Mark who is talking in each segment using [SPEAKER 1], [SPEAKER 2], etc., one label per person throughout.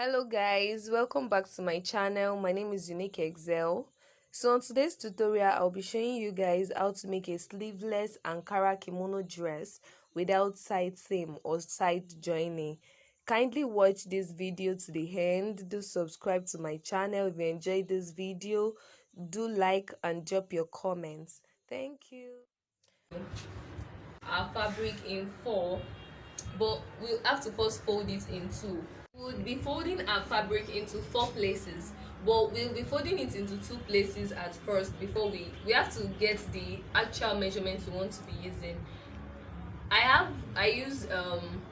[SPEAKER 1] Hello guys, welcome back to my channel. My name is Unique Excel. So on today's tutorial, I'll be showing you guys how to make a sleeveless Ankara kimono dress without side seam or side joining. Kindly watch this video to the end. Do subscribe to my channel if you enjoyed this video. Do like and drop your comments. Thank you.
[SPEAKER 2] Our fabric in four, but we'll have to first fold it in two. We'll be folding our fabric into four places, but we'll be folding it into two places at first before we have to get the actual measurements we want to be using.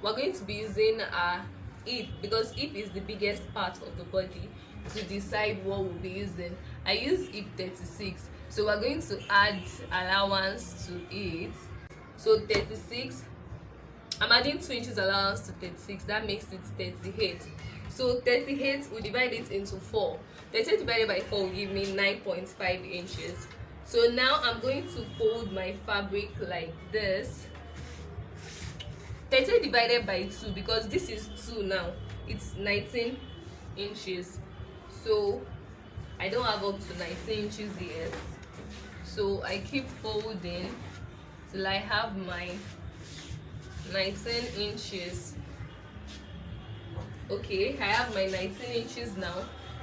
[SPEAKER 2] We're going to be using our hip, because hip is the biggest part of the body, to decide what we'll be using. I use hip 36, so we're going to add allowance to it. So 36, I'm adding 2 inches allowance to 36, that makes it 38. So 38, we divide it into 4. 38 divided by 4 will give me 9.5 inches. So now I'm going to fold my fabric like this. 38 divided by 2, because this is 2 now, it's 19 inches. So I don't have up to 19 inches yet. So I keep folding till I have my 19 inches. Okay, I have my 19 inches now.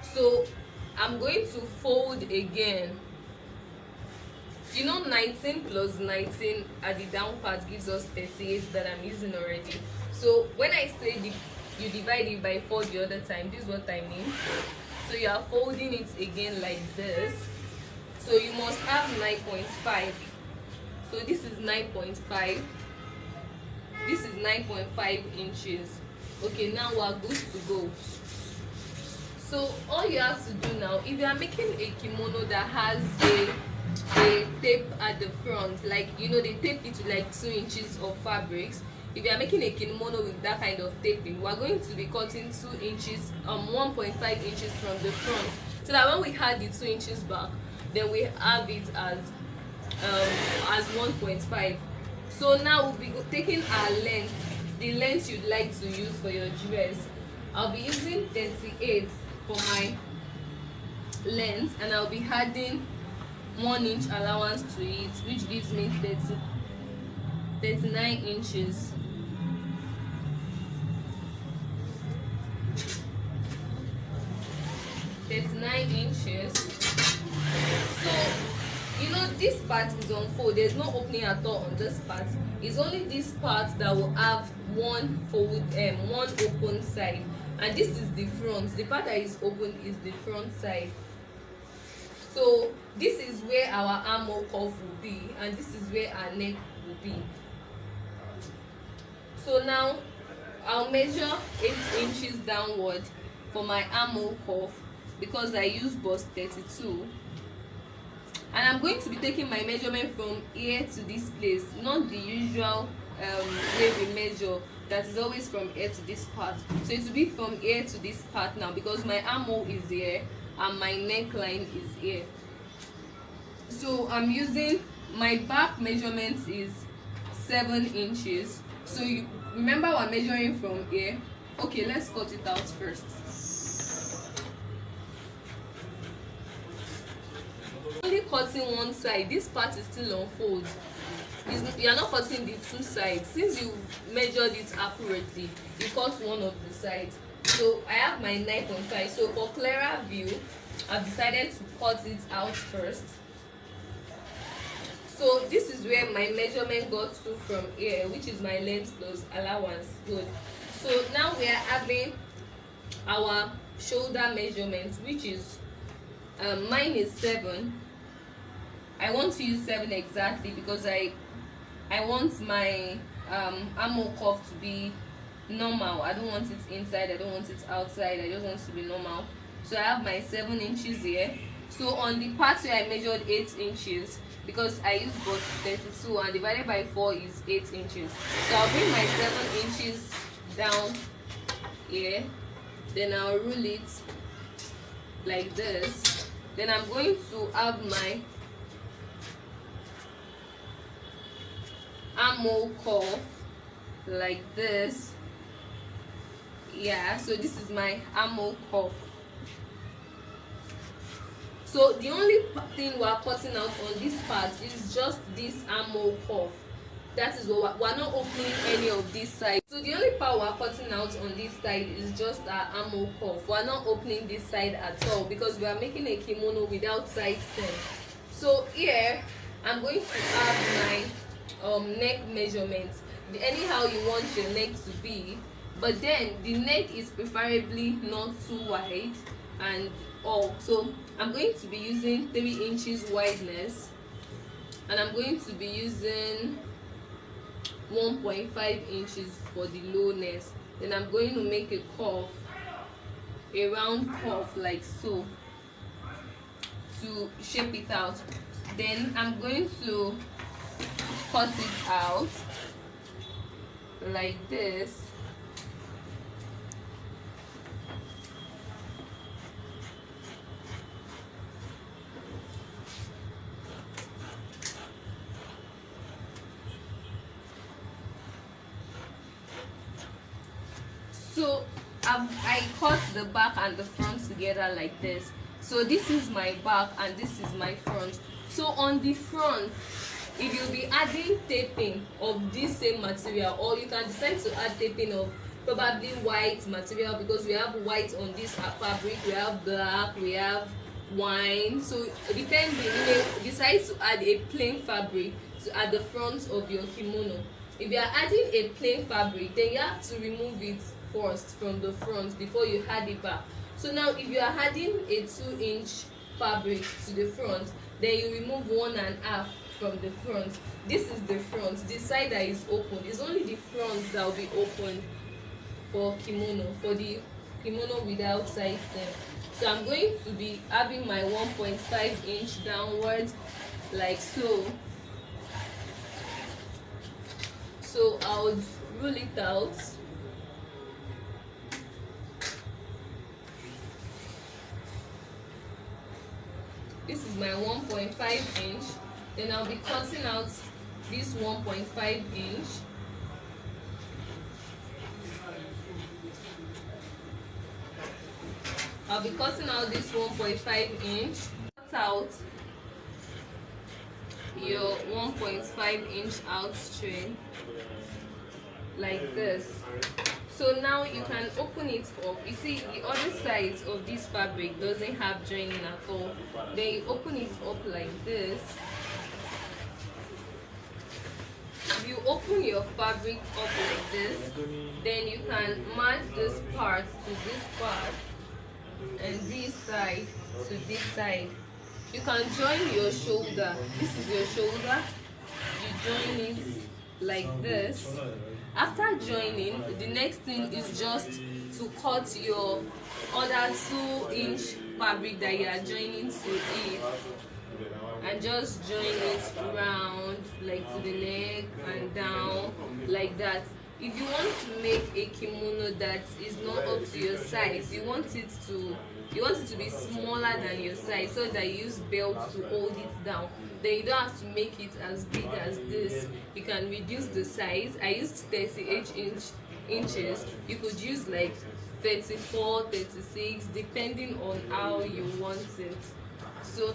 [SPEAKER 2] So I'm going to fold again. 19 plus 19 at the down part gives us 38 that I'm using already. So when I say you divide it by 4 the other time, this is what I mean. So you are folding it again like this. So you must have 9.5. So this is 9.5. This is 9.5 inches. Okay, now we are good to go. So all you have to do now, if you are making a kimono that has a tape at the front, like they tape it to like 2 inches of fabrics. If you are making a kimono with that kind of taping, we are going to be cutting 2 inches 1.5 inches from the front, so that when we add the 2 inches back, then we have it as 1.5. So now we'll be taking our length, the length you'd like to use for your dress. I'll be using 38 for my length, and I'll be adding 1 inch allowance to it, which gives me 39 inches. So this part is on fold. There's no opening at all on this part. It's only this part that will have one open side, and this is the front. The part that is open is the front side. So this is where our armhole cuff will be, and this is where our neck will be. So now I'll measure 8 inches downward for my armhole cuff, because I use bust 32. And I'm going to be taking my measurement from here to this place, not the usual way we measure, that is always from here to this part. So it will be from here to this part now, because my armhole is here and my neckline is here. So I'm using, my back measurement is 7 inches. So you remember we're measuring from here. Okay, let's cut it out first. Only cutting one side, this part is still on fold. You are not cutting the two sides. Since you measured it accurately, you cut one of the sides. So I have my 9.5. So for clearer view, I've decided to cut it out first. So this is where my measurement got to from here, which is my length plus allowance. Good. So now we are having our shoulder measurement, which is mine is 7. I want to use 7 exactly, because I want my armhole cuff to be normal. I don't want it inside, I don't want it outside, I just want it to be normal. So I have my 7 inches here. So on the part where I measured 8 inches, because I used both 32, and divided by 4 is 8 inches. So I'll bring my 7 inches down here, then I'll rule it like this. Then I'm going to have my armhole cuff like this Yeah, so this is my armhole cuff. So the only thing we are cutting out on this part is just this armhole cuff. That is what we're not opening any of this side. So the only part we're cutting out on this side is just our armhole cuff. We're not opening this side at all because we are making a kimono without side seam. So here I'm going to have my neck measurements, anyhow you want your neck to be, but then the neck is preferably not too wide and all. So I'm going to be using 3 inches wideness, and I'm going to be using 1.5 inches for the lowness. Then I'm going to make a curve, a round curve like so, to shape it out. Then I'm going to cut it out like this. So I cut the back and the front together like this. So this is my back and this is my front. So on the front, if you'll be adding taping of this same material, or you can decide to add taping of probably white material, because we have white on this fabric, we have black, we have wine. So depending, you may decide to add a plain fabric to add the front of your kimono. If you are adding a plain fabric, then you have to remove it first from the front before you add it back. So now if you are adding a 2-inch fabric to the front, then you remove 1.5 from the front. This is the front. The side that is open is only the front that will be open for kimono, for the kimono without side seam. So I'm going to be having my 1.5 inch downwards like so. So I would rule it out. This is my 1.5 inch. Then I'll be cutting out this 1.5 inch. I'll be cutting out this 1.5 inch. Cut out your 1.5 inch out straight like this. So now you can open it up. You see the other side of this fabric doesn't have joining at all. Then you open it up like this. If you open your fabric up like this, then you can match this part to this part and this side to this side. You can join your shoulder. This is your shoulder. You join it like this. After joining, the next thing is just to cut your other 2-inch fabric that you are joining to it, and just join it round like to the leg and down like that. If you want to make a kimono that is not up to your size, you want it to be smaller than your size, so that you use belt to hold it down, then you don't have to make it as big as this. You can reduce the size. I used 38 inches. You could use like 34, 36, depending on how you want it. So